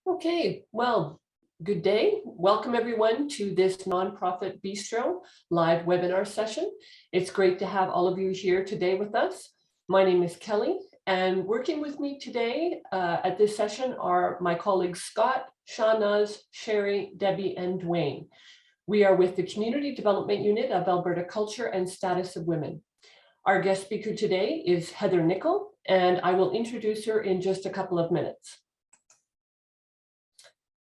Okay, well, good day. Welcome everyone to this Nonprofit Bistro live webinar session. It's great to have all of you here today with us. My name is Kelly, and working with me today at this session are my colleagues Scott, Shahnaz, Sherry, Debbie, and Dwayne. We are with the Community Development Unit of Alberta Culture and Status of Women. Our guest speaker today is Heather Nicol, and I will introduce her in just a couple of minutes.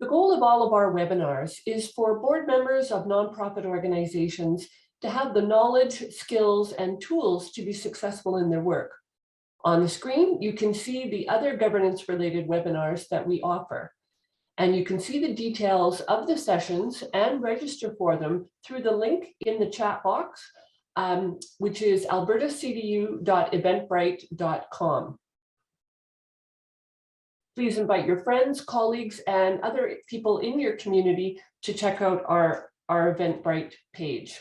The goal of all of our webinars is for board members of nonprofit organizations to have the knowledge, skills, and tools to be successful in their work. On the screen, you can see the other governance-related webinars that we offer. And you can see the details of the sessions and register for them through the link in the chat box, which is albertacdu.eventbrite.com. Please invite your friends, colleagues, and other people in your community to check out our Eventbrite page.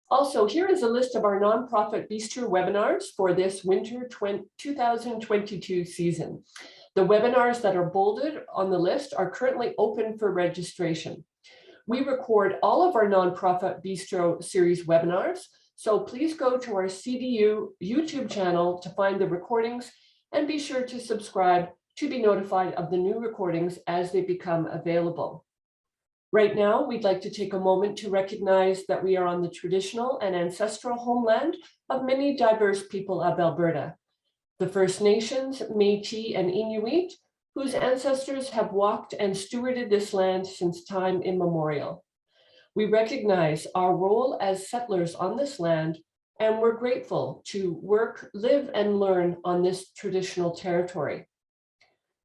Also, here is a list of our nonprofit Bistro webinars for this winter 2022 season. The webinars that are bolded on the list are currently open for registration. We record all of our nonprofit Bistro series webinars, so please go to our CDU YouTube channel to find the recordings and be sure to subscribe to be notified of the new recordings as they become available. Right now, we'd like to take a moment to recognize that we are on the traditional and ancestral homeland of many diverse people of Alberta. The First Nations, Métis, and Inuit, whose ancestors have walked and stewarded this land since time immemorial. We recognize our role as settlers on this land, and we're grateful to work, live, and learn on this traditional territory.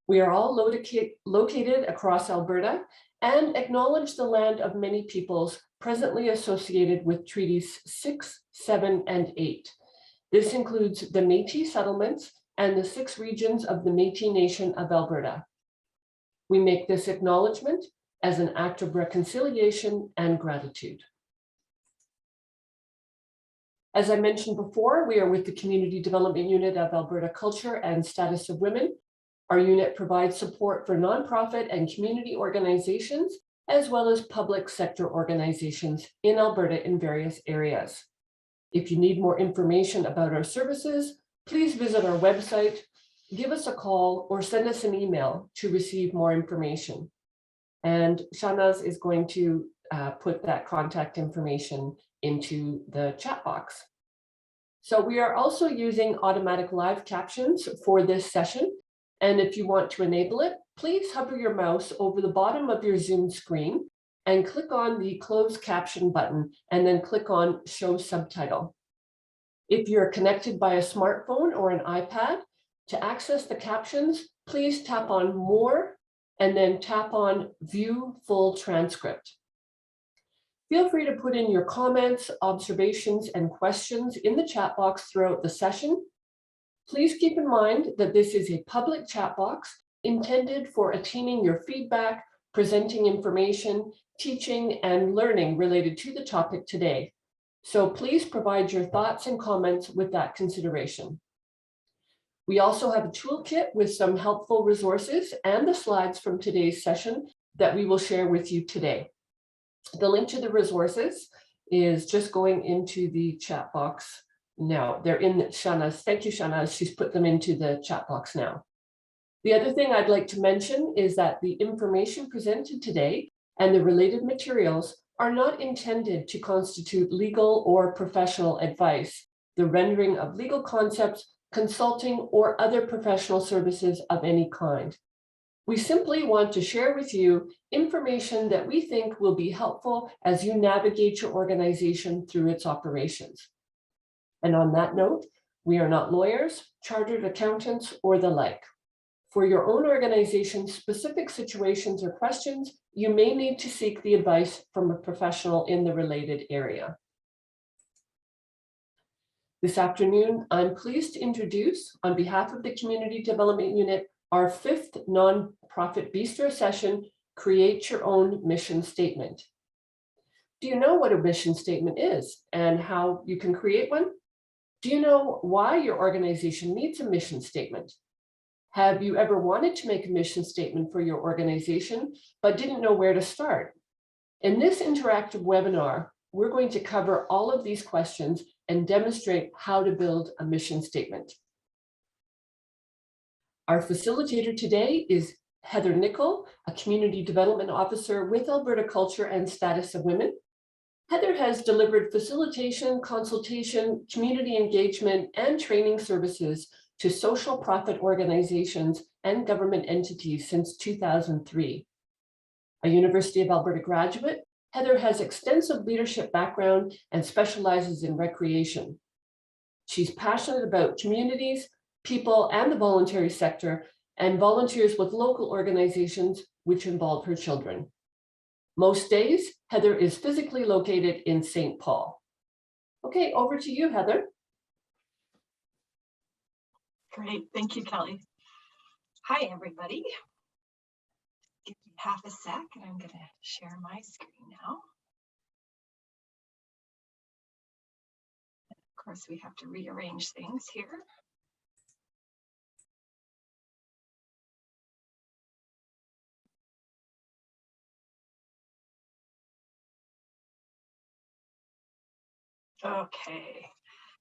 We are all located across Alberta and acknowledge the land of many peoples presently associated with Treaties 6, 7, and 8. This includes the Métis settlements and the 6 regions of the Métis Nation of Alberta. We make this acknowledgement as an act of reconciliation and gratitude. As I mentioned before, we are with the Community Development Unit of Alberta Culture and Status of Women. Our unit provides support for nonprofit and community organizations, as well as public sector organizations in Alberta in various areas. If you need more information about our services, please visit our website, give us a call, or send us an email to receive more information. And Shahnaz is going to put that contact information into the chat box. So we are also using automatic live captions for this session. And if you want to enable it, please hover your mouse over the bottom of your Zoom screen and click on the closed caption button and then click on show subtitle. If you're connected by a smartphone or an iPad, to access the captions, please tap on more and then tap on view full transcript. Feel free to put in your comments, observations, and questions in the chat box throughout the session. Please keep in mind that this is a public chat box intended for attaining your feedback, presenting information, teaching, and learning related to the topic today. So please provide your thoughts and comments with that consideration. We also have a toolkit with some helpful resources and the slides from today's session that we will share with you today. The link to the resources is just going into the chat box now. They're in Shahnaz. Thank you, Shahnaz. She's put them into the chat box now. The other thing I'd like to mention is that the information presented today and the related materials are not intended to constitute legal or professional advice, the rendering of legal concepts, consulting, or other professional services of any kind. We simply want to share with you information that we think will be helpful as you navigate your organization through its operations. And on that note, we are not lawyers, chartered accountants, or the like. For your own organization's specific situations or questions, you may need to seek the advice from a professional in the related area. This afternoon, I'm pleased to introduce, on behalf of the Community Development Unit, our 5th nonprofit Bistro session, Create Your Own Mission Statement. Do you know what a mission statement is and how you can create one? Do you know why your organization needs a mission statement? Have you ever wanted to make a mission statement for your organization, but didn't know where to start? In this interactive webinar, we're going to cover all of these questions and demonstrate how to build a mission statement. Our facilitator today is Heather Nicol, a Community Development Officer with Alberta Culture and Status of Women. Heather has delivered facilitation, consultation, community engagement, and training services to social profit organizations and government entities since 2003. A University of Alberta graduate, Heather has extensive leadership background and specializes in recreation. She's passionate about communities, people, and the voluntary sector, and volunteers with local organizations which involve her children. Most days, Heather is physically located in St. Paul. Okay, over to you, Heather. Great, thank you, Kelly. Hi, everybody. Give me half a sec, and I'm going to share my screen now. Of course, we have to rearrange things here. Okay.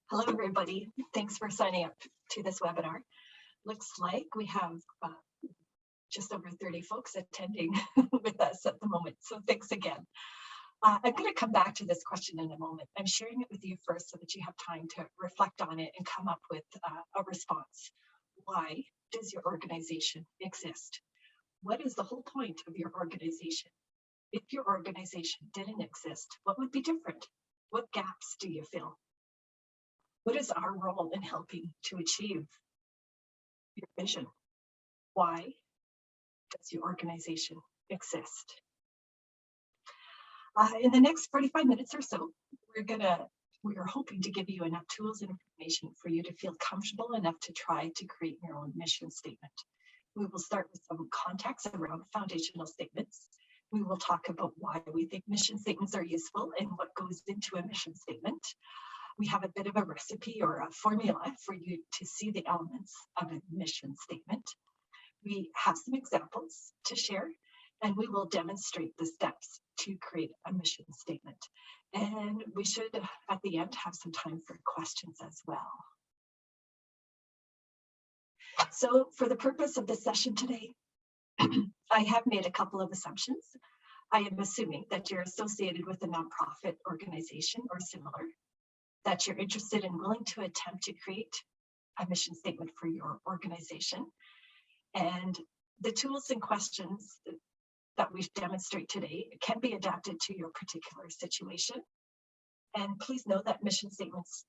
Hello, everybody. Thanks for signing up to this webinar. Looks like we have just over 30 folks attending with us at the moment. So thanks again. I'm going to come back to this question in a moment. I'm sharing it with you first so that you have time to reflect on it and come up with a response. Why does your organization exist? What is the whole point of your organization? If your organization didn't exist, what would be different? What gaps do you fill? What is our role in helping to achieve your vision? Why does your organization exist? In the next 45 minutes or so, we're hoping to give you enough tools and information for you to feel comfortable enough to try to create your own mission statement. We will start with some context around foundational statements. We will talk about why we think mission statements are useful and what goes into a mission statement. We have a bit of a recipe or a formula for you to see the elements of a mission statement. We have some examples to share, and we will demonstrate the steps to create a mission statement. And we should, at the end, have some time for questions as well. So for the purpose of this session today, I have made a couple of assumptions. I am assuming that you're associated with a nonprofit organization or similar, that you're interested and willing to attempt to create a mission statement for your organization. And the tools and questions that we demonstrate today can be adapted to your particular situation. And please know that mission statements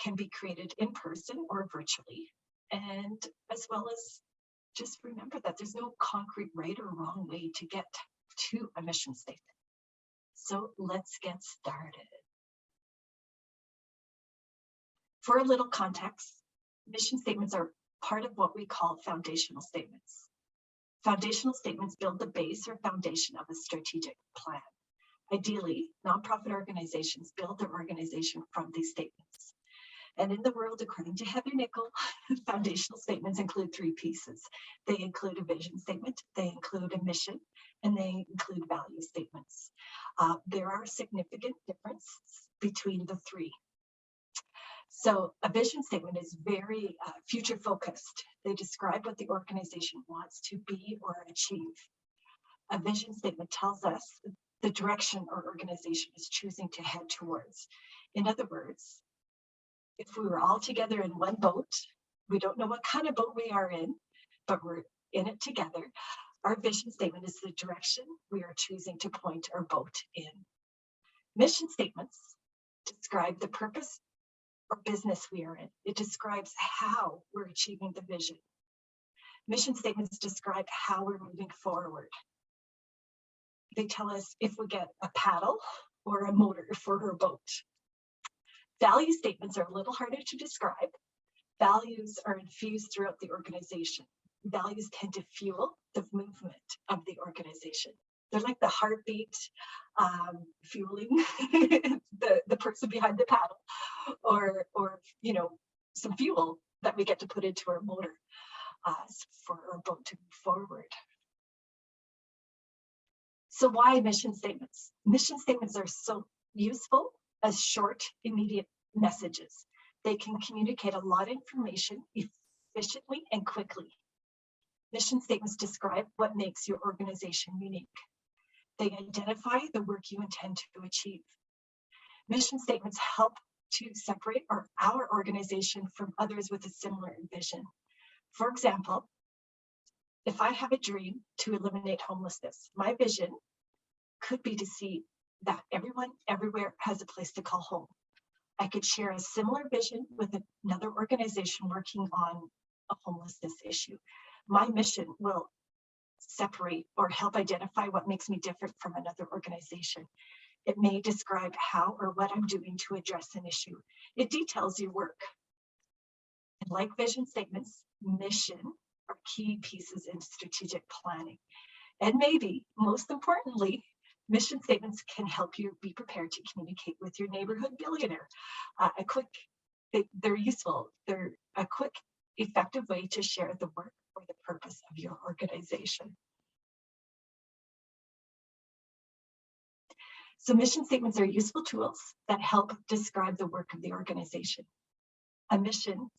can be created in person or virtually. And as well as just remember that there's no concrete right or wrong way to get to a mission statement. So let's get started. For a little context, mission statements are part of what we call foundational statements. Foundational statements build the base or foundation of a strategic plan. Ideally, nonprofit organizations build their organization from these statements. And in the world, according to Heather Nicol, foundational statements include three pieces. They include a vision statement, they include a mission, and they include value statements. There are significant differences between the three. So a vision statement is very future focused. They describe what the organization wants to be or achieve. A vision statement tells us the direction our organization is choosing to head towards. In other words, if we were all together in one boat, we don't know what kind of boat we are in, but we're in it together. Our vision statement is the direction we are choosing to point our boat in. Mission statements describe the purpose or business we are in. It describes how we're achieving the vision. Mission statements describe how we're moving forward. They tell us if we get a paddle or a motor for our boat. Value statements are a little harder to describe. Values are infused throughout the organization. Values tend to fuel the movement of the organization. They're like the heartbeat fueling the person behind the paddle, or some fuel that we get to put into our motor. for our boat to move forward. So why mission statements? Mission statements are so useful as short, immediate messages. They can communicate a lot of information efficiently and quickly. Mission statements describe what makes your organization unique. They identify the work you intend to achieve. Mission statements help to separate our organization from others with a similar vision. For example, if I have a dream to eliminate homelessness, my vision could be to see that everyone everywhere has a place to call home. I could share a similar vision with another organization working on a homelessness issue. My mission will separate or help identify what makes me different from another organization. It may describe how or what I'm doing to address an issue. It details your work. And like vision statements, mission are key pieces in strategic planning. And maybe most importantly, mission statements can help you be prepared to communicate with your neighborhood billionaire. They're useful. They're a quick, effective way to share the work or the purpose of your organization. So mission statements are useful tools that help describe the work of the organization. A mission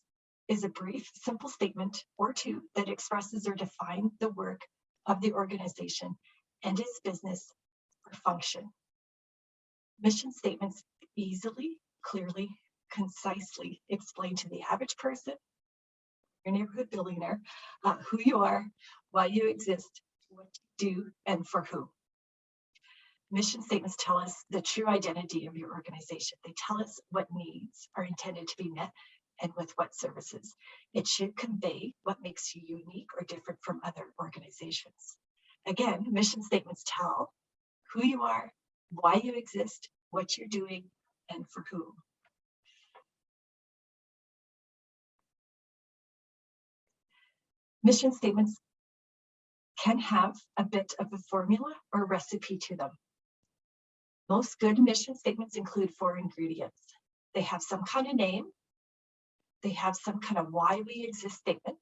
is a brief, simple statement or two that expresses or defines the work of the organization and its business or function. Mission statements easily, clearly, concisely explain to the average person, your neighborhood billionaire, who you are, why you exist, what you do, and for who. Mission statements tell us the true identity of your organization. They tell us what needs are intended to be met and with what services. It should convey what makes you unique or different from other organizations. Again, mission statements tell who you are, why you exist, what you're doing, and for whom. Mission statements can have a bit of a formula or recipe to them. Most good mission statements include 4 ingredients. They have some kind of name. They have some kind of why we exist statement.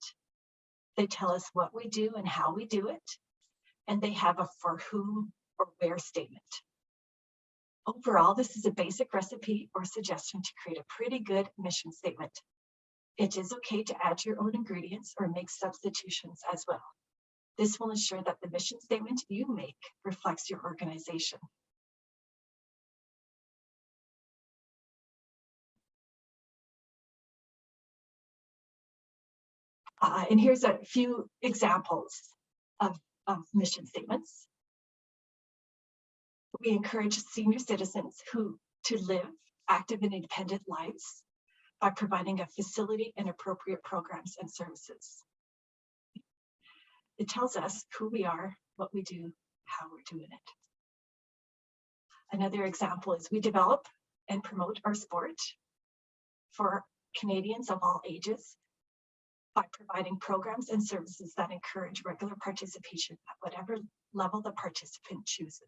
They tell us what we do and how we do it. And they have a for whom or where statement. Overall, this is a basic recipe or suggestion to create a pretty good mission statement. It is okay to add your own ingredients or make substitutions as well. This will ensure that the mission statement you make reflects your organization. And here's a few examples of mission statements. We encourage senior citizens to live active and independent lives by providing a facility and appropriate programs and services. It tells us who we are, what we do, how we're doing it. Another example is we develop and promote our sport for Canadians of all ages by providing programs and services that encourage regular participation at whatever level the participant chooses.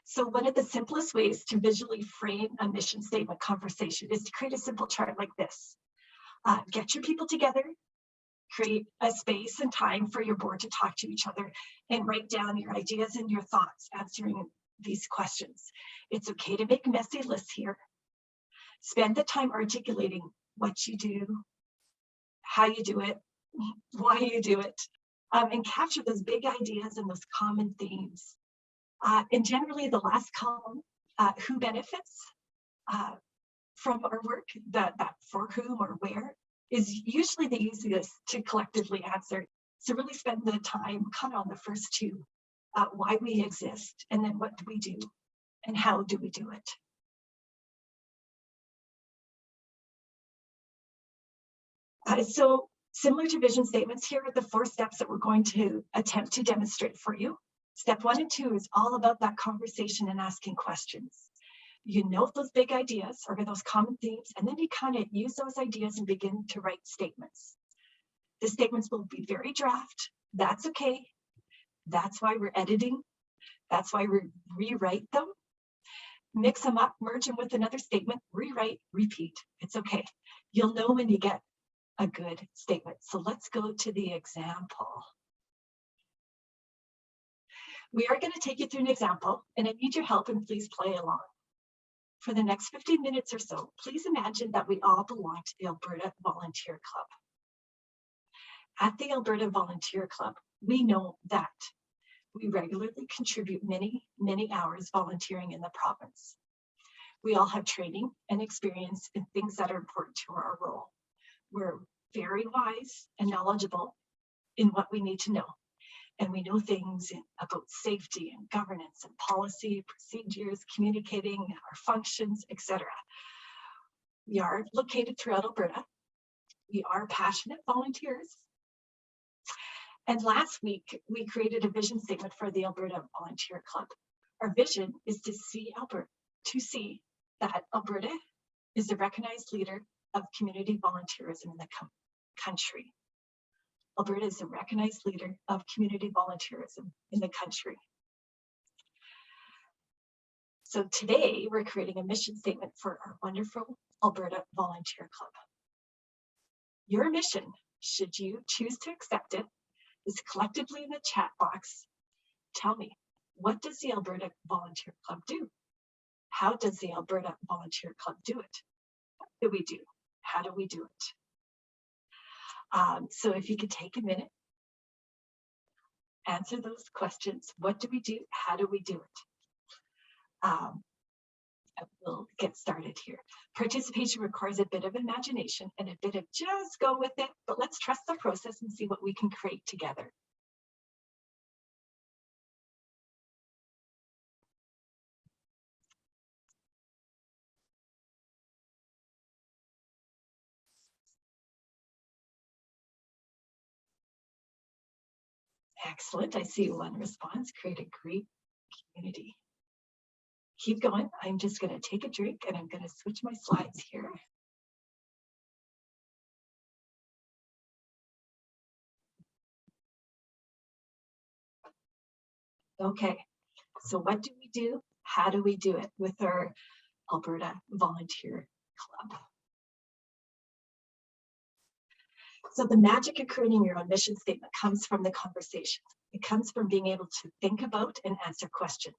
So one of the simplest ways to visually frame a mission statement conversation is to create a simple chart like this. Get your people together, create a space and time for your board to talk to each other and write down your ideas and your thoughts answering these questions. It's okay to make messy lists here. Spend the time articulating what you do, how you do it, why you do it, and capture those big ideas and those common themes. And generally the last column, who benefits from our work, that for whom or where, is usually the easiest to collectively answer. So really spend the time kind of on the first two, why we exist, and then what do we do, and how do we do it. So similar to vision statements, here are the 4 steps that we're going to attempt to demonstrate for you. Step 1 and 2 is all about that conversation and asking questions. You note those big ideas or those common themes, and then you kind of use those ideas and begin to write statements. The statements will be very draft. That's okay. That's why we're editing. That's why we rewrite them. Mix them up, merge them with another statement, rewrite, repeat. It's okay. You'll know when you get a good statement. So let's go to the example. We are going to take you through an example, and I need your help, and please play along. For the next 15 minutes or so, please imagine that we all belong to the Alberta Volunteer Club. At the Alberta Volunteer Club, we know that we regularly contribute many, many hours volunteering in the province. We all have training and experience in things that are important to our role. We're very wise and knowledgeable in what we need to know. And we know things about safety and governance and policy, procedures, communicating, our functions, etc. We are located throughout Alberta. We are passionate volunteers. And last week, we created a vision statement for the Alberta Volunteer Club. Our vision is to see that Alberta is a recognized leader of community volunteerism in the country. Alberta is a recognized leader of community volunteerism in the country. So today we're creating a mission statement for our wonderful Alberta Volunteer Club. Your mission, should you choose to accept it, is collectively in the chat box. Tell me, what does the Alberta Volunteer Club do? How does the Alberta Volunteer Club do it? What do we do? How do we do it? So if you could take a minute, answer those questions. What do we do? How do we do it? We'll get started here. Participation requires a bit of imagination and a bit of just go with it, but let's trust the process and see what we can create together. Excellent. I see one response. Create a great community. Keep going. I'm just going to take a drink and I'm going to switch my slides here. Okay, so what do we do? How do we do it with our Alberta Volunteer Club? So the magic of creating your own mission statement comes from the conversation. It comes from being able to think about and answer questions.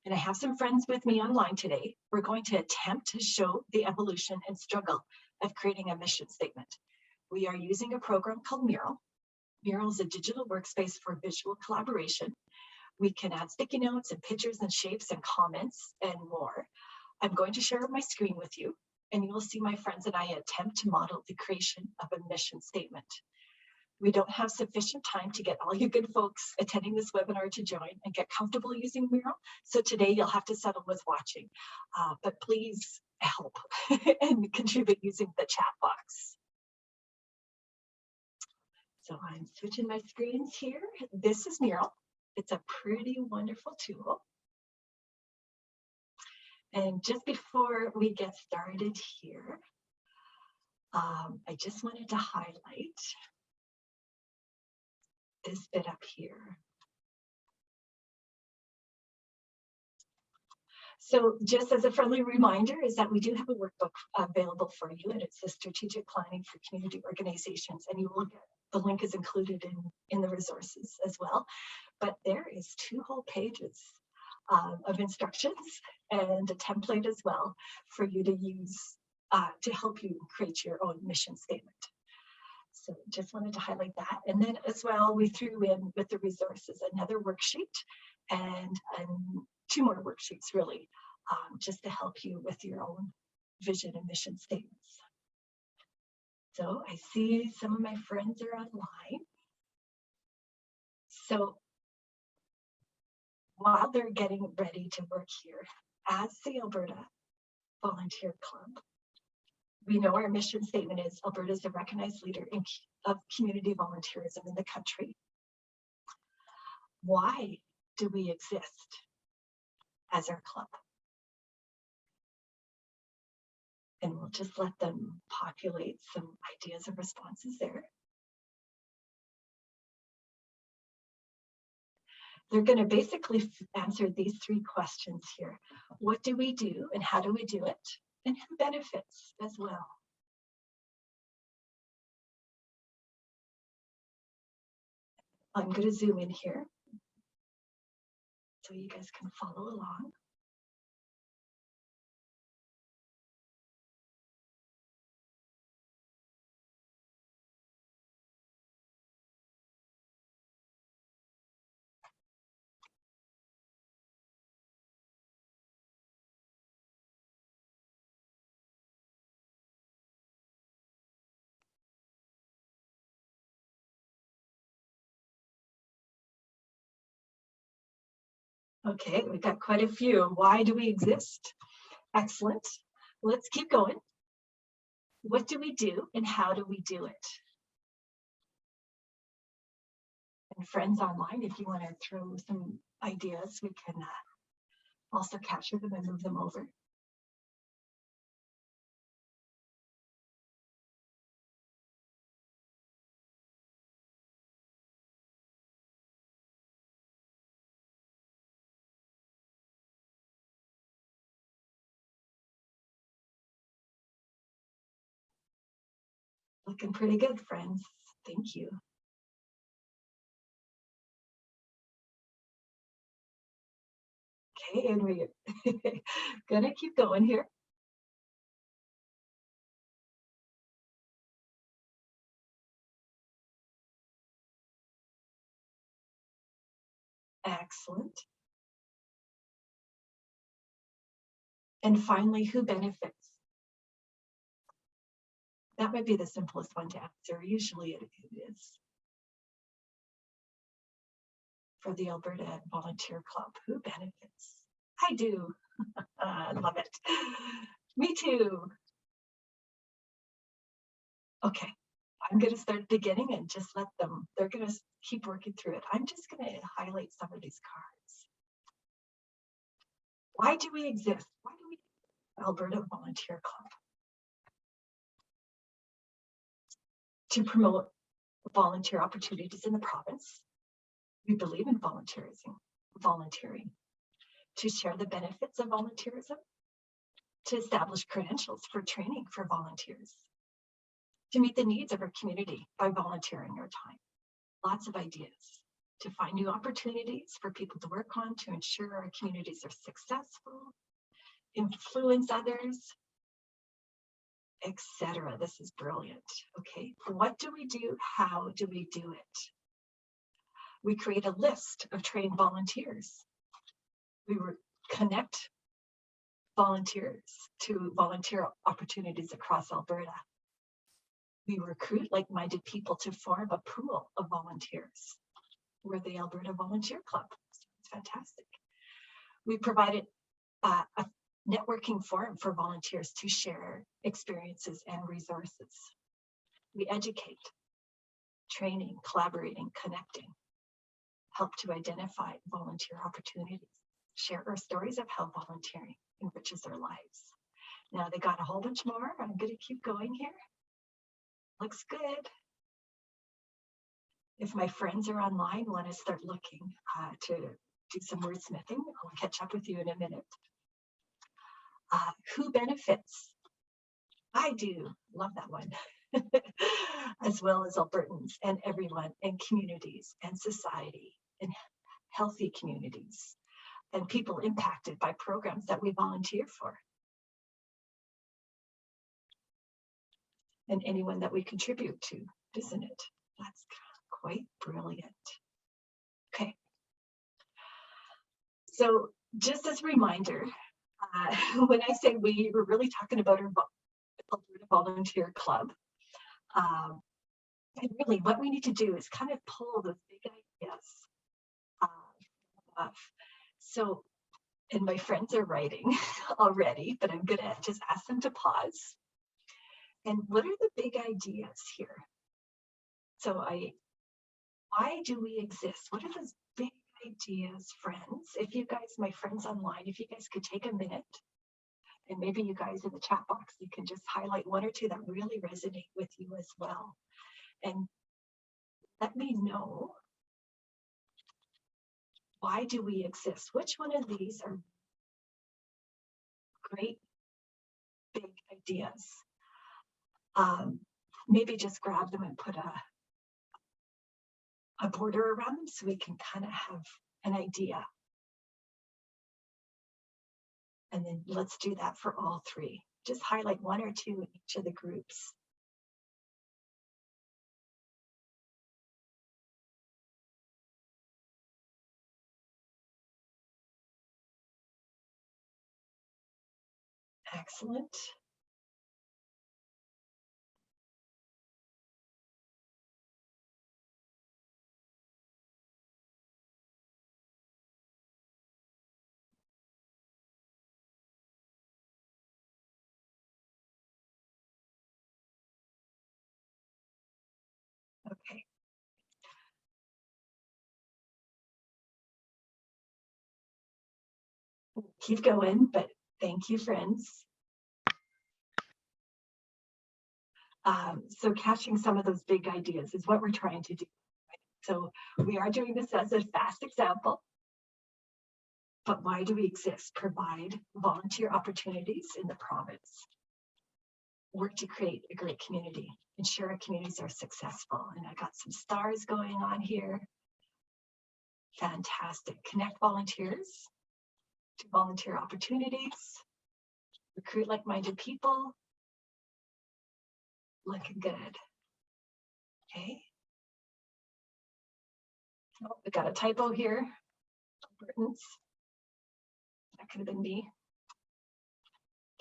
And I have some friends with me online today. We're going to attempt to show the evolution and struggle of creating a mission statement. We are using a program called Mural. Mural is a digital workspace for visual collaboration. We can add sticky notes and pictures and shapes and comments and more. I'm going to share my screen with you, and you will see my friends and I attempt to model the creation of a mission statement. We don't have sufficient time to get all you good folks attending this webinar to join and get comfortable using Mural. So today you'll have to settle with watching, but please help and contribute using the chat box. So I'm switching my screens here. This is Mural. It's a pretty wonderful tool. And just before we get started here, I just wanted to highlight this bit up here. So just as a friendly reminder is that we do have a workbook available for you, and it's the Strategic Planning for Community Organizations, and you will get, the link is included in the resources as well. But there is 2 whole pages of instructions and a template as well for you to use to help you create your own mission statement. So just wanted to highlight that. And then as well, we threw in with the resources another worksheet and 2 more worksheets really, just to help you with your own vision and mission statements. So I see some of my friends are online. So while they're getting ready to work here, as the Alberta Volunteer Club, we know our mission statement is Alberta is a recognized leader of community volunteerism in the country. Why do we exist as our club? And we'll just let them populate some ideas and responses there. They're going to basically answer these 3 questions here. What do we do and how do we do it? And who benefits as well? I'm going to zoom in here so you guys can follow along. Okay, we've got quite a few. Why do we exist? Excellent. Let's keep going. What do we do and how do we do it? And friends online, if you want to throw some ideas, we can also capture them and move them over. Looking pretty good, friends. Thank you. Okay, and we're gonna keep going here. Excellent. And finally, who benefits? That might be the simplest one to answer. Usually it is. For the Alberta Volunteer Club, who benefits? I do. I love it. Me too. Okay, I'm going to start beginning and just let them, they're going to keep working through it. I'm just going to highlight some of these cards. Why do we exist? Why do we Alberta Volunteer Club? To promote volunteer opportunities in the province. We believe in volunteering, to share the benefits of volunteerism, to establish credentials for training for volunteers, to meet the needs of our community by volunteering our time. Lots of ideas. To find new opportunities for people to work on to ensure our communities are successful, influence others, etc. This is brilliant. Okay, what do we do? How do we do it? We create a list of trained volunteers. We connect volunteers to volunteer opportunities across Alberta. We recruit like-minded people to form a pool of volunteers. We're the Alberta Volunteer Club. It's fantastic. We provided a networking forum for volunteers to share experiences and resources. We educate, training, collaborating, connecting, help to identify volunteer opportunities, share our stories of how volunteering enriches their lives. Now they got a whole bunch more. I'm going to keep going here. Looks good. If my friends are online, want to start looking to do some wordsmithing, I'll catch up with you in a minute. Who benefits? I do. Love that one. As well as Albertans and everyone and communities and society and healthy communities and people impacted by programs that we volunteer for. And anyone that we contribute to, isn't it? That's quite brilliant. Okay. So just as a reminder, when I say we were really talking about our Alberta Volunteer Club, and really what we need to do is kind of pull those big ideas off. So, and my friends are writing already, but I'm gonna just ask them to pause. And what are the big ideas here? So why do we exist? What are those big ideas, friends? If you guys, my friends online, if you guys could take a minute, and maybe you guys in the chat box, you can just highlight one or two that really resonate with you as well. And let me know, why do we exist? Which one of these are great big ideas? Maybe just grab them and put a border around them so we can kind of have an idea. And then let's do that for all three. Just highlight one or two in each of the groups. Excellent. Okay. Keep going, but thank you, friends. So catching some of those big ideas is what we're trying to do. So we are doing this as a fast example. But why do we exist? Provide volunteer opportunities in the province. Work to create a great community. Ensure our communities are successful. And I got some stars going on here. Fantastic. Connect volunteers to volunteer opportunities. Recruit like-minded people. Looking good. Okay. Oh, we got a typo here. Albertans. That could have been me.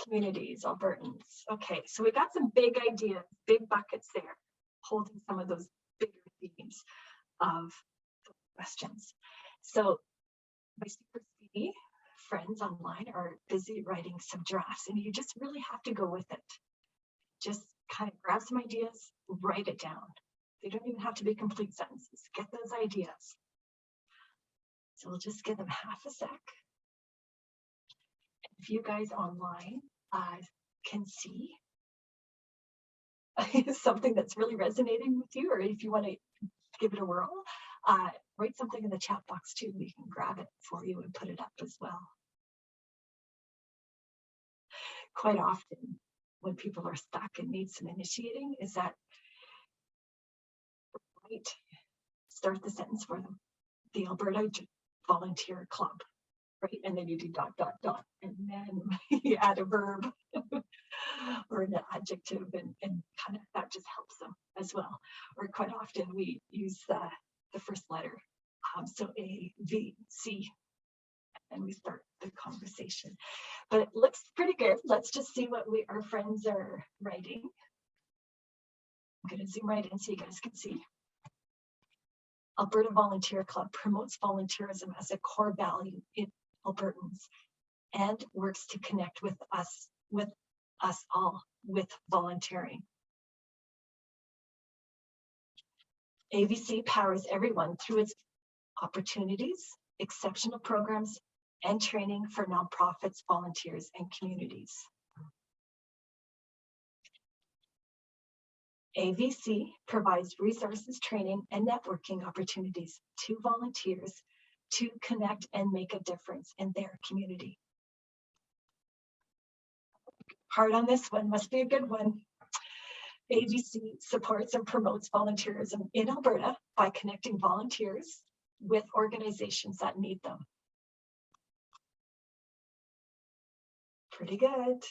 Communities, Albertans. Okay, so we got some big ideas, big buckets there, holding some of those bigger themes of questions. So my super speedy friends online are busy writing some drafts, and you just really have to go with it. Just kind of grab some ideas, write it down. They don't even have to be complete sentences. Get those ideas. So we'll just give them half a sec. If you guys online can see something that's really resonating with you, or if you want to give it a whirl, write something in the chat box too. We can grab it for you and put it up as well. Quite often when people are stuck and need some initiating is that, right, start the sentence for them. The Alberta Volunteer Club, right? And then you do ... and then you add a verb or an adjective, and kind of that just helps them as well. Or quite often we use the first letter, so A, V, C, and we start the conversation. But it looks pretty good. Let's just see what our friends are writing. I'm going to zoom right in so you guys can see. Alberta Volunteer Club promotes volunteerism as a core value in Albertans and works to connect with us all with volunteering. AVC powers everyone through its opportunities, exceptional programs, and training for nonprofits, volunteers, and communities. AVC provides resources, training, and networking opportunities to volunteers to connect and make a difference in their community. Hard on this one, must be a good one. AVC supports and promotes volunteerism in Alberta by connecting volunteers with organizations that need them. Pretty good.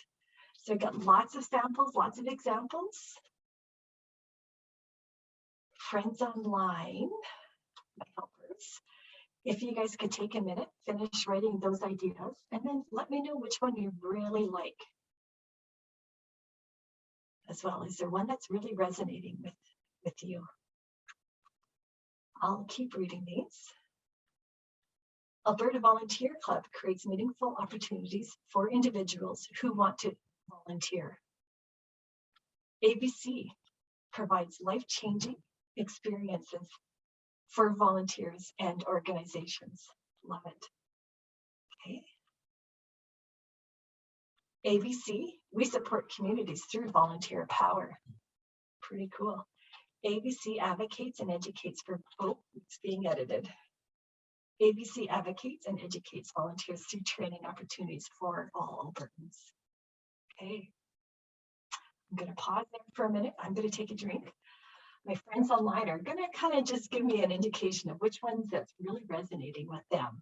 So I got lots of samples, lots of examples. Friends online, my helpers, if you guys could take a minute, finish writing those ideas, and then let me know which one you really like. As well, is there one that's really resonating with you? I'll keep reading these. Alberta Volunteer Club creates meaningful opportunities for individuals who want to volunteer. ABC provides life-changing experiences for volunteers and organizations. Love it. Okay. ABC, we support communities through volunteer power. Pretty cool. ABC advocates and educates for, oh, it's being edited. ABC advocates and educates volunteers through training opportunities for all Albertans. Okay. I'm going to pause there for a minute. I'm going to take a drink. My friends online are going to kind of just give me an indication of which ones that's really resonating with them.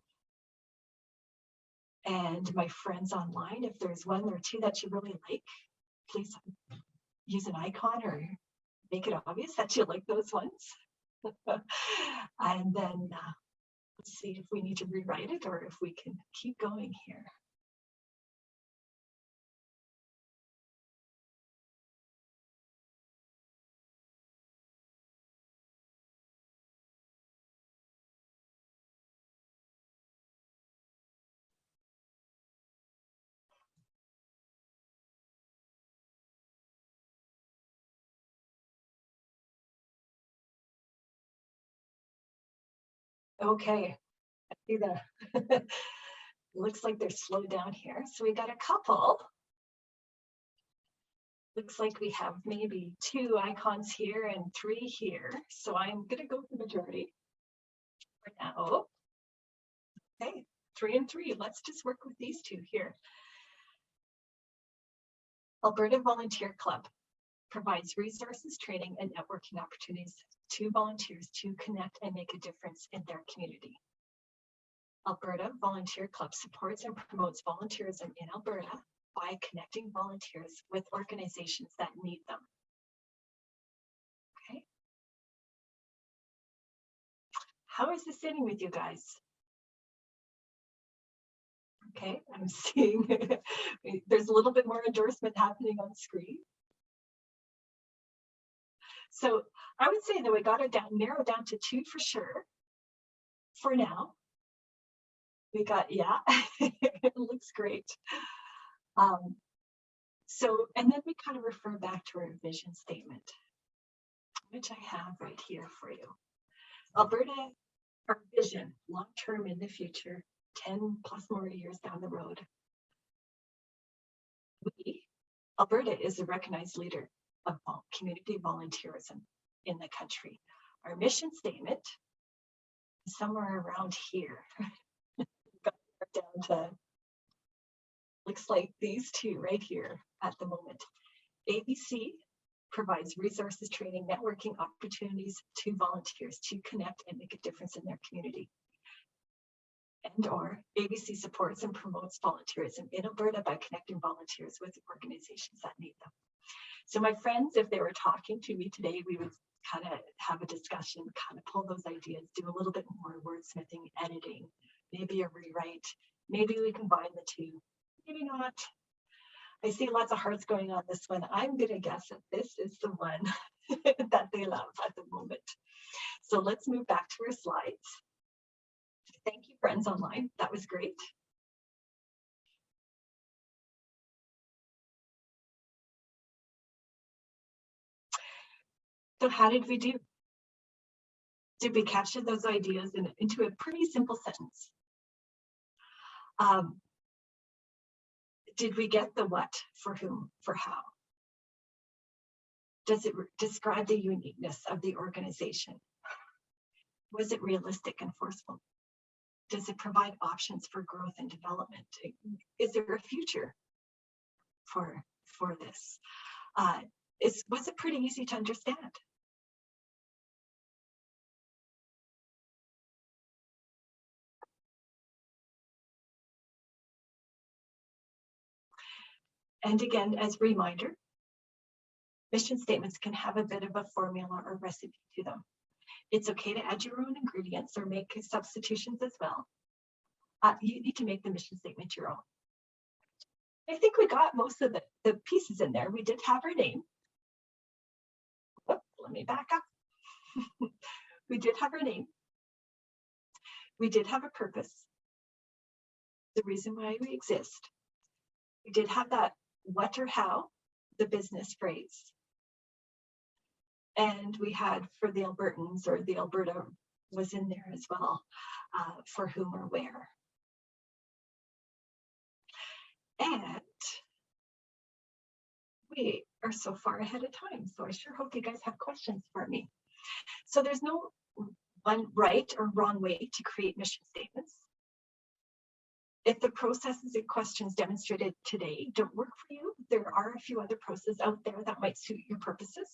And my friends online, if there's one or two that you really like, please use an icon or make it obvious that you like those ones. And then let's see if we need to rewrite it or if we can keep going here. Okay, I see that. Looks like they're slowed down here. So we got a couple. Looks like we have maybe 2 icons here and 3 here. So I'm going to go with the majority for now. Okay, 3 and 3. Let's just work with these 2 here. Alberta Volunteer Club provides resources, training, and networking opportunities to volunteers to connect and make a difference in their community. Alberta Volunteer Club supports and promotes volunteerism in Alberta by connecting volunteers with organizations that need them. Okay. How is this sitting with you guys? Okay, I'm seeing there's a little bit more endorsement happening on screen. So I would say that we got it down, narrowed down to 2 for sure. For now, we got, yeah, it looks great. So, and then we kind of refer back to our vision statement, which I have right here for you. Alberta, our vision, long-term in the future, 10 plus more years down the road. Alberta is a recognized leader of community volunteerism in the country. Our mission statement is somewhere around here. Got down to, looks like these 2 right here at the moment. ABC provides resources, training, networking opportunities to volunteers to connect and make a difference in their community. And or ABC supports and promotes volunteerism in Alberta by connecting volunteers with organizations that need them. So my friends, if they were talking to me today, we would kind of have a discussion, kind of pull those ideas, do a little bit more wordsmithing, editing, maybe a rewrite. Maybe we combine the 2, maybe not. I see lots of hearts going on this one. I'm going to guess that this is the one that they love at the moment. So let's move back to our slides. Thank you, friends online. That was great. So how did we do? Did we capture those ideas into a pretty simple sentence? Did we get the what, for whom, for how? Does it describe the uniqueness of the organization? Was it realistic and forceful? Does it provide options for growth and development? Is there a future for this? Was it pretty easy to understand? And again, as a reminder, mission statements can have a bit of a formula or recipe to them. It's okay to add your own ingredients or make substitutions as well. You need to make the mission statement your own. I think we got most of the pieces in there. We did have our name. Oops, let me back up. We did have our name. We did have a purpose, the reason why we exist. We did have that what or how, the business phrase. And we had for the Albertans, or the Alberta was in there as well, for whom or where. And we are so far ahead of time, so I sure hope you guys have questions for me. So there's no one right or wrong way to create mission statements. If the processes and questions demonstrated today don't work for you, there are a few other processes out there that might suit your purposes.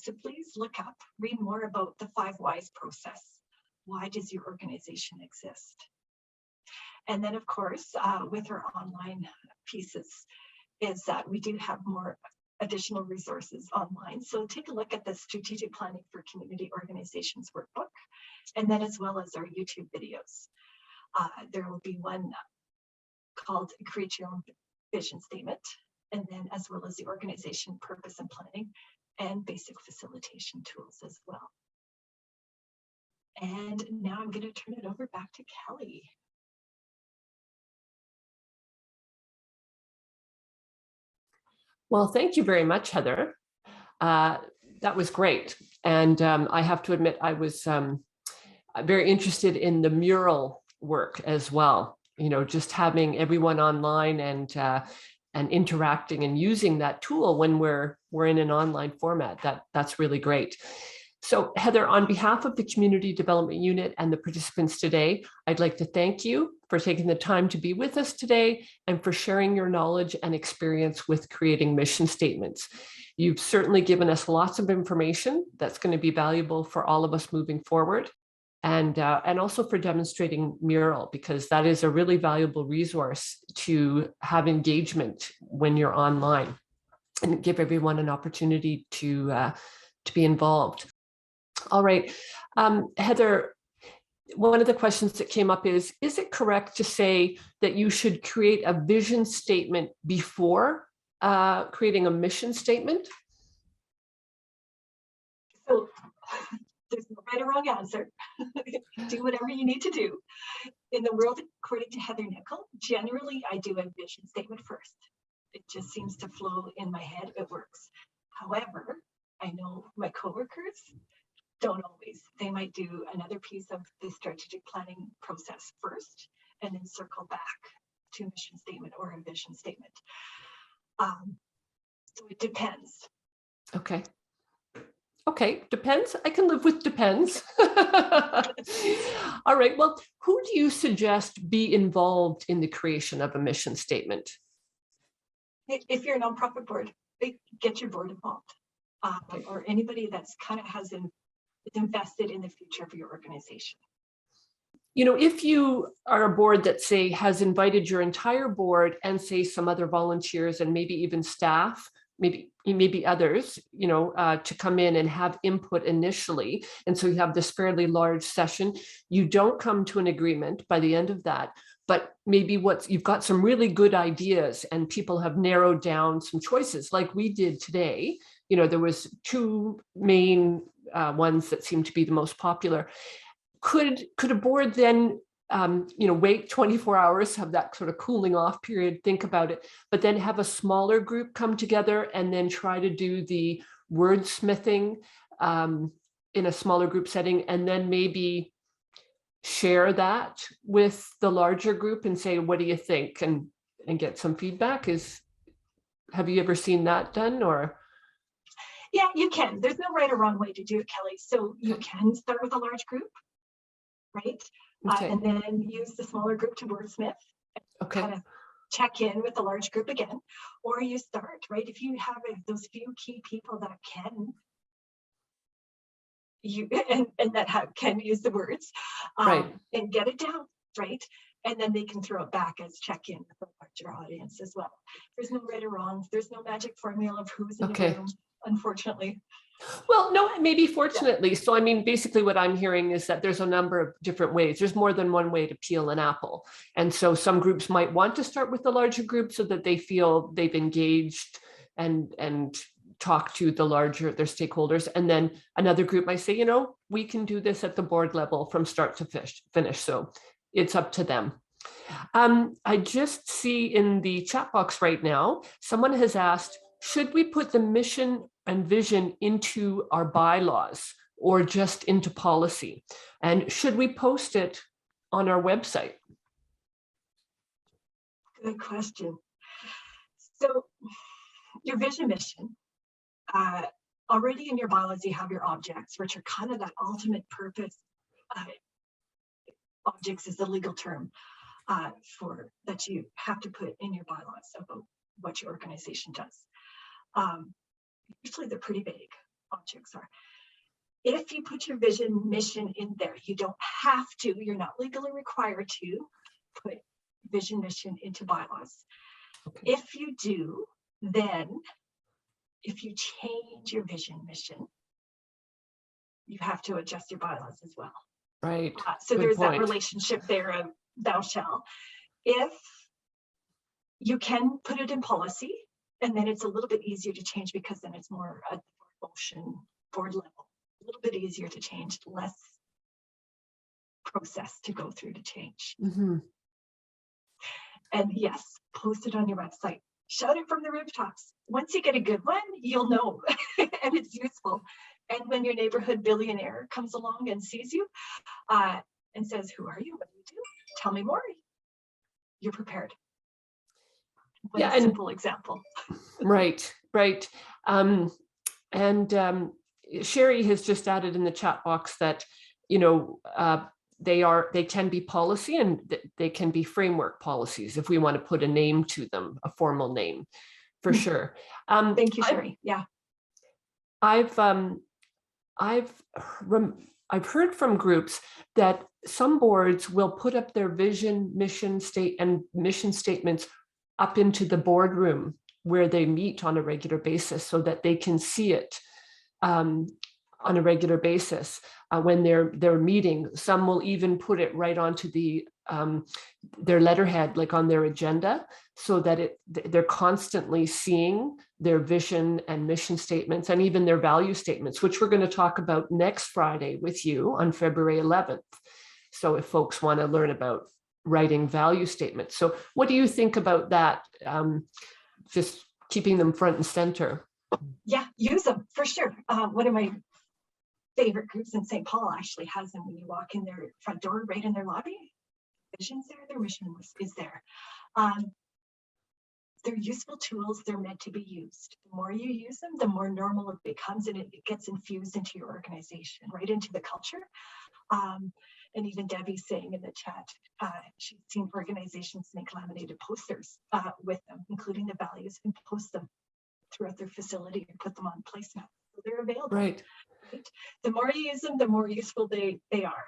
So please look up, read more about the 5 whys process. Why does your organization exist? And then, of course, with our online pieces, is that we do have more additional resources online. So take a look at the Strategic Planning for Community Organizations workbook, and then as well as our YouTube videos. There will be one called Create Your Own Vision Statement, and then as well as the organization purpose and planning and basic facilitation tools as well. And now I'm going to turn it over back to Kelly. Well, thank you very much, Heather. That was great. And I have to admit, I was very interested in the mural work as well. You know, just having everyone online and interacting and using that tool when we're in an online format. That's really great. So Heather, on behalf of the Community Development Unit and the participants today, I'd like to thank you for taking the time to be with us today and for sharing your knowledge and experience with creating mission statements. You've certainly given us lots of information that's going to be valuable for all of us moving forward, and also for demonstrating mural, because that is a really valuable resource to have engagement when you're online and give everyone an opportunity to be involved. All right, Heather, one of the questions that came up is it correct to say that you should create a vision statement before creating a mission statement? So there's no right or wrong answer. Do whatever you need to do. In the world, according to Heather Nickel, generally I do a vision statement first. It just seems to flow in my head. It works. However, I know my coworkers don't always. They might do another piece of the strategic planning process first and then circle back to a mission statement or a vision statement. So it depends. Okay. Okay, depends. I can live with depends. All right, well, who do you suggest be involved in the creation of a mission statement? If you're a nonprofit board, get your board involved, or anybody that's kind of has invested in the future of your organization. You know, if you are a board that, say, has invited your entire board and, say, some other volunteers and maybe even staff, maybe others, you know, to come in and have input initially, and so you have this fairly large session, you don't come to an agreement by the end of that, but maybe you've got some really good ideas and people have narrowed down some choices like we did today. You know, there was 2 main ones that seemed to be the most popular. Could a board then, you know, wait 24 hours, have that sort of cooling off period, think about it, but then have a smaller group come together and then try to do the wordsmithing in a smaller group setting, and then maybe share that with the larger group and say, what do you think? And get some feedback? Have you ever seen that done? Or? Yeah, you can. There's no right or wrong way to do it, Kelly. So you can start with a large group, right? Okay. And then use the smaller group to wordsmith. Okay. Kind of check in with the large group again, or you start, right? If you have those few key people that can can use the words, right, and get it down, right? And then they can throw it back as check-in with the larger audience as well. There's no right or wrong. There's no magic formula of who's in the room, unfortunately. Well, no, maybe fortunately. So, I mean, basically what I'm hearing is that there's a number of different ways. There's more than one way to peel an apple. And so some groups might want to start with the larger group so that they feel they've engaged and talk to their stakeholders. And then another group might say, you know, we can do this at the board level from start to finish. So it's up to them. I just see in the chat box right now, someone has asked, should we put the mission and vision into our bylaws or just into policy? And should we post it on our website? Good question. So your vision mission, already in your bylaws, you have your objects, which are kind of that ultimate purpose. Objects is the legal term for that you have to put in your bylaws about what your organization does. Usually they're pretty big. objects are. If you put your vision mission in there, you don't have to, you're not legally required to put vision mission into bylaws. Okay. If you do, then if you change your vision mission, you have to adjust your bylaws as well. Right. So Good there's point. that relationship there of thou shall. If you can put it in policy, and then it's a little bit easier to change because then it's more at the motion board level, a little bit easier to change, less process to go through to change. Mm-hmm. And yes, post it on your website. Shout it from the rooftops. Once you get a good one, you'll know, and it's useful. And when your neighborhood billionaire comes along and sees you and says, "Who are you? What do you do? Tell me more." You're prepared. What Yeah, a simple example. Right. Sherry has just added in the chat box that, they can be policy and they can be framework policies if we want to put a name to them, a formal name, for sure. Thank you, Sherry. Yeah. I've heard from groups that some boards will put up their vision, mission statements up into the boardroom where they meet on a regular basis so that they can see it on a regular basis when they're meeting. Some will even put it right onto their letterhead, like on their agenda, so that they're constantly seeing their vision and mission statements and even their value statements, which we're going to talk about next Friday with you on February 11th. So if folks want to learn about writing value statements. So what do you think about that? Just keeping them front and center. Yeah, use them for sure. One of my favorite groups in St. Paul actually has them when you walk in their front door, right in their lobby. Vision's there, their mission is there. They're useful tools. They're meant to be used. The more you use them, the more normal it becomes, and it gets infused into your organization, right into the culture. And even Debbie's saying in the chat, she's seen organizations make laminated posters with them, including the values, and post them throughout their facility and put them on placemats. So they're available. Right. The more you use them, the more useful they are.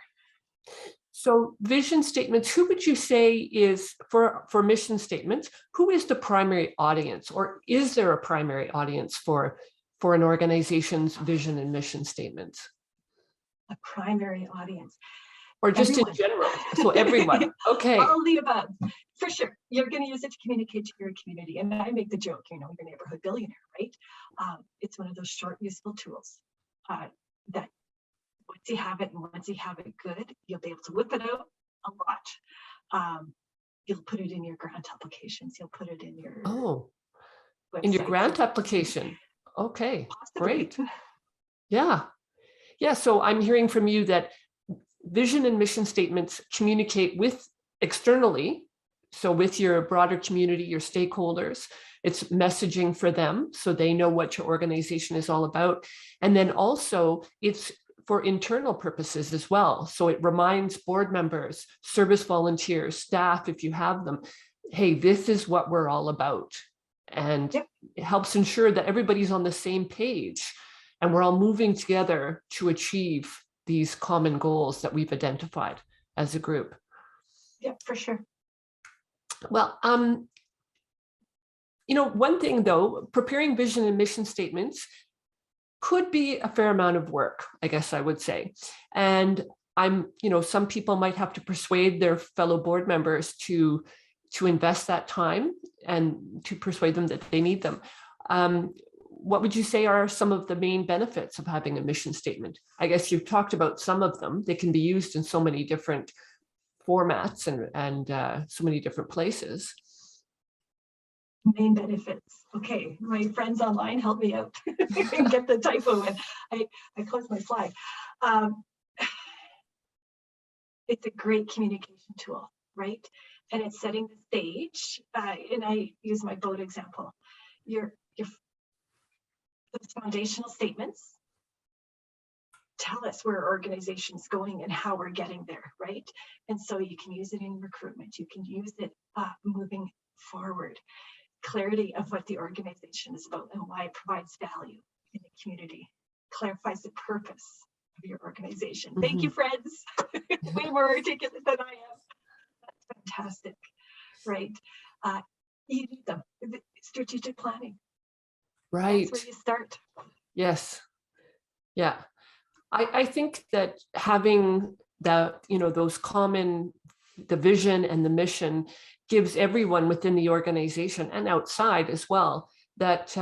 So vision statements, who would you say is, for mission statements, who is the primary audience, or is there a primary audience for an organization's vision and mission statements? A primary audience. Or just everyone. In general, so everyone, okay. All the above, for sure. You're going to use it to communicate to your community. And I make the joke, your neighborhood billionaire, right? It's one of those short, useful tools that once you have it, and once you have it good, you'll be able to whip it out a lot. You'll put it in your grant applications. You'll put it in your in your grant application. Okay, possibly. Great. Yeah. So I'm hearing from you that vision and mission statements communicate with externally, so with your broader community, your stakeholders. It's messaging for them so they know what your organization is all about. And then also it's for internal purposes as well. So it reminds board members, service volunteers, staff, if you have them, hey, this is what we're all about. And It helps ensure that everybody's on the same page and we're all moving together to achieve these common goals that we've identified as a group. Yeah, for sure. Well, one thing though, preparing vision and mission statements could be a fair amount of work, I guess I would say. And some people might have to persuade their fellow board members to invest that time and to persuade them that they need them. What would you say are some of the main benefits of having a mission statement? I guess you've talked about some of them. They can be used in so many different formats and so many different places. Main benefits. Okay, my friends online, help me out and get the typo in. I closed my slide. It's a great communication tool, right? And it's setting the stage. And I use my boat example. Those foundational statements tell us where our organization's going and how we're getting there, right? And so you can use it in recruitment. You can use it moving forward. Clarity of what the organization is about and why it provides value in the community. clarifies the purpose of your organization. Thank you, friends. Way more articulate than I am. That's fantastic, right? You need them. Strategic planning. Right. That's where you start. Yes. Yeah. I think that having that, those common, the vision and the mission gives everyone within the organization and outside as well, that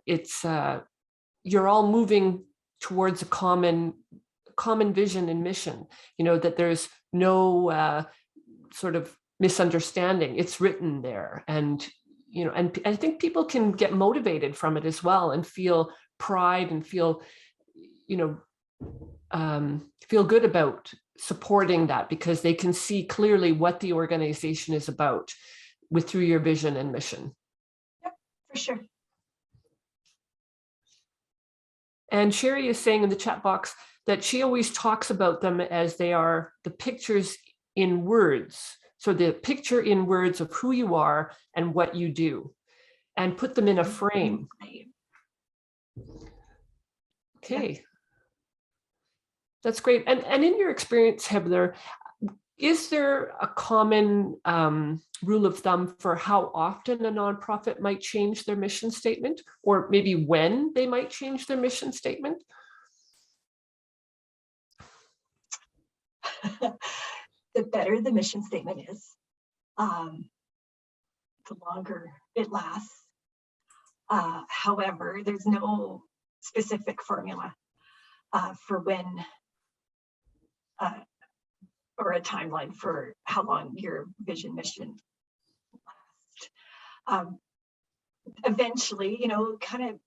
it's you're all moving towards a common vision and mission, that there's no sort of misunderstanding. It's written there, and and I think people can get motivated from it as well and feel pride and feel feel good about supporting that, because they can see clearly what the organization is about through your vision and mission. Yep, for sure. And Sherry is saying in the chat box that she always talks about them as they are the pictures in words. So the picture in words of who you are and what you do, and put them in a frame. Okay. That's great. And in your experience, Heather, is there a common rule of thumb for how often a nonprofit might change their mission statement, or maybe when they might change their mission statement? The better the mission statement is, the longer it lasts. However, there's no specific formula for when or a timeline for how long your vision mission lasts. Eventually,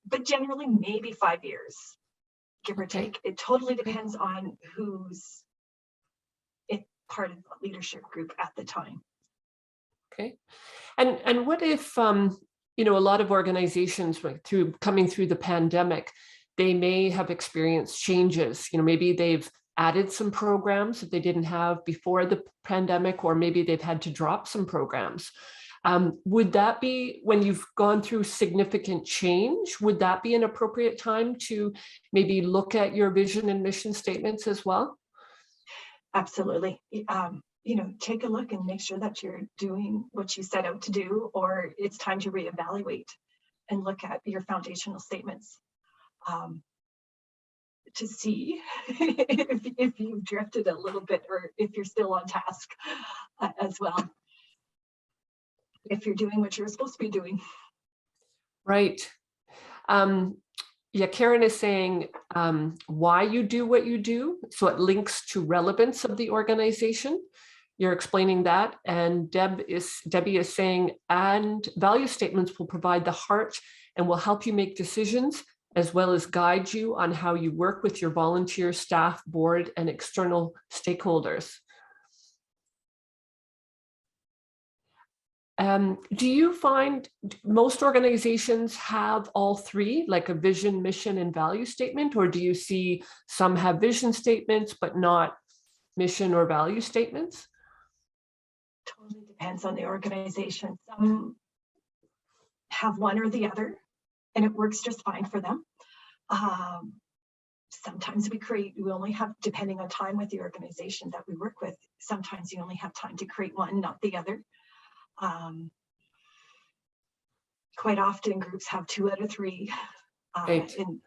but generally maybe 5 years, give or take. It totally depends on who's part of the leadership group at the time. Okay. And what if, a lot of organizations coming through the pandemic, they may have experienced changes, maybe they've added some programs that they didn't have before the pandemic, or maybe they've had to drop some programs. Would that be, when you've gone through significant change, would that be an appropriate time to maybe look at your vision and mission statements as well? Absolutely. Take a look and make sure that you're doing what you set out to do, or it's time to reevaluate and look at your foundational statements to see if you've drifted a little bit, or if you're still on task as well. If you're doing what you're supposed to be doing. Right. Yeah, Karen is saying why you do what you do. So it links to relevance of the organization. You're explaining that. And Debbie is saying, and value statements will provide the heart and will help you make decisions, as well as guide you on how you work with your volunteer staff, board, and external stakeholders. Do you find most organizations have all three, like a vision, mission, and value statement, or do you see some have vision statements but not mission or value statements? Totally depends on the organization. Some have one or the other, and it works just fine for them. Sometimes we only have, depending on time with the organization that we work with, sometimes you only have time to create one, not the other. Quite often groups have 2 out of 3, Right. and it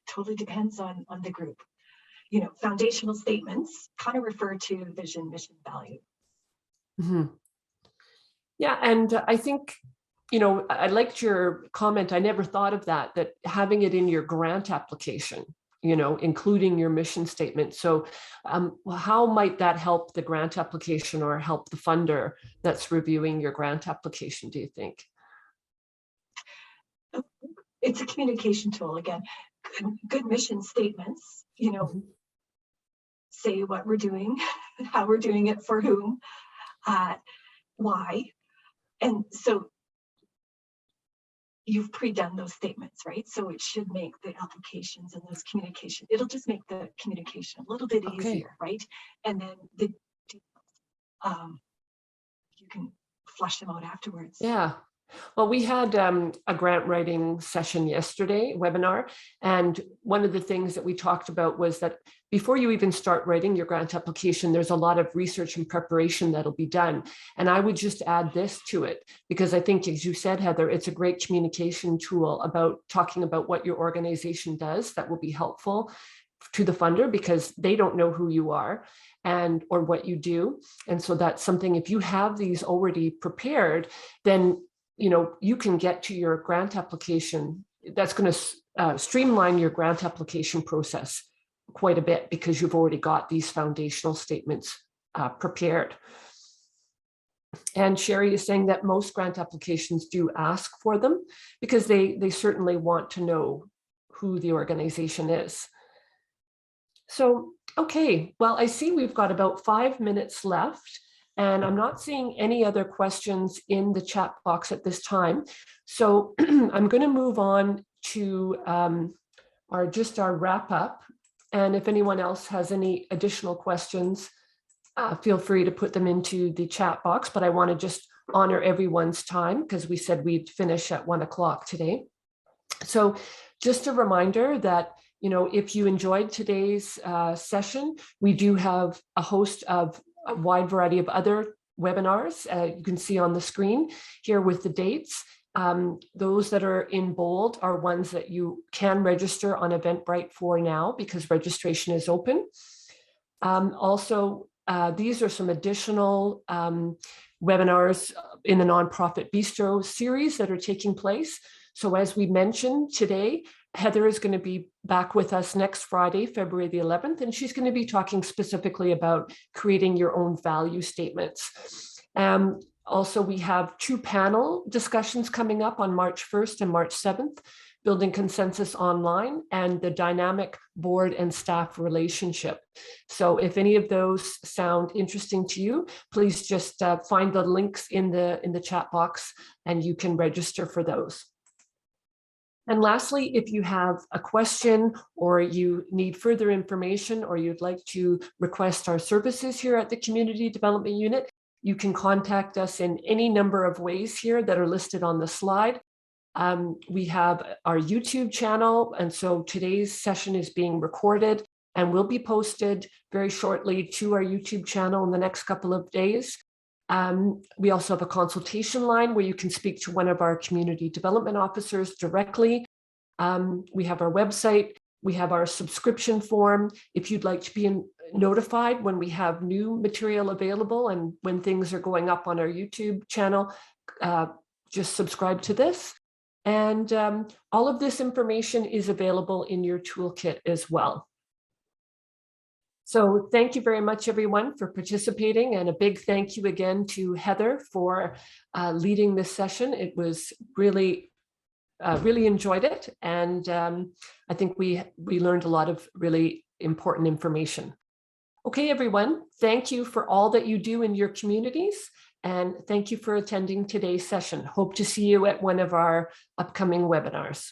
totally depends on the group. Foundational statements kind of refer to vision, mission, value. Mm-hmm. Yeah, and I think, I liked your comment. I never thought of that having it in your grant application, including your mission statement. So how might that help the grant application, or help the funder that's reviewing your grant application, do you think? It's a communication tool. Again, good mission statements, Mm-hmm. say what we're doing, how we're doing it, for whom, why. And so you've pre-done those statements, right? So it should make the applications and those communication, it'll just make the communication a little bit easier, right? And then you can flush them out afterwards. Yeah. Well, we had a grant writing session yesterday, webinar, and one of the things that we talked about was that before you even start writing your grant application, there's a lot of research and preparation that'll be done. And I would just add this to it, because I think, as you said, Heather, it's a great communication tool about talking about what your organization does that will be helpful to the funder, because they don't know who you are and or what you do. And so that's something, if you have these already prepared, then you can get to your grant application. That's going to streamline your grant application process quite a bit, because you've already got these foundational statements prepared. And Sherry is saying that most grant applications do ask for them, because they certainly want to know who the organization is. So, okay, well, I see we've got about 5 minutes left. And I'm not seeing any other questions in the chat box at this time. So I'm going to move on to our wrap up. And if anyone else has any additional questions, feel free to put them into the chat box. But I want to just honor everyone's time, because we said we'd finish at 1 o'clock today. So just a reminder that if you enjoyed today's session, we do have a host of a wide variety of other webinars. You can see on the screen here with the dates. Those that are in bold are ones that you can register on Eventbrite for now, because registration is open. Also, these are some additional webinars in the Nonprofit Bistro series that are taking place. So as we mentioned today, Heather is going to be back with us next Friday, February the 11th, and she's going to be talking specifically about creating your own value statements. Also, we have 2 panel discussions coming up on March 1st and March 7th, Building Consensus Online and the Dynamic Board and Staff Relationship. So if any of those sound interesting to you, please just find the links in the chat box and you can register for those. And lastly, if you have a question or you need further information or you'd like to request our services here at the Community Development Unit, you can contact us in any number of ways here that are listed on the slide. We have our YouTube channel, and so today's session is being recorded and will be posted very shortly to our YouTube channel in the next couple of days. We also have a consultation line where you can speak to one of our community development officers directly. We have our website. We have our subscription form. If you'd like to be notified when we have new material available and when things are going up on our YouTube channel, just subscribe to this. And all of this information is available in your toolkit as well. So thank you very much, everyone, for participating. And a big thank you again to Heather for leading this session. It was really enjoyed it. And I think we learned a lot of really important information. Okay, everyone, thank you for all that you do in your communities. And thank you for attending today's session. Hope to see you at one of our upcoming webinars.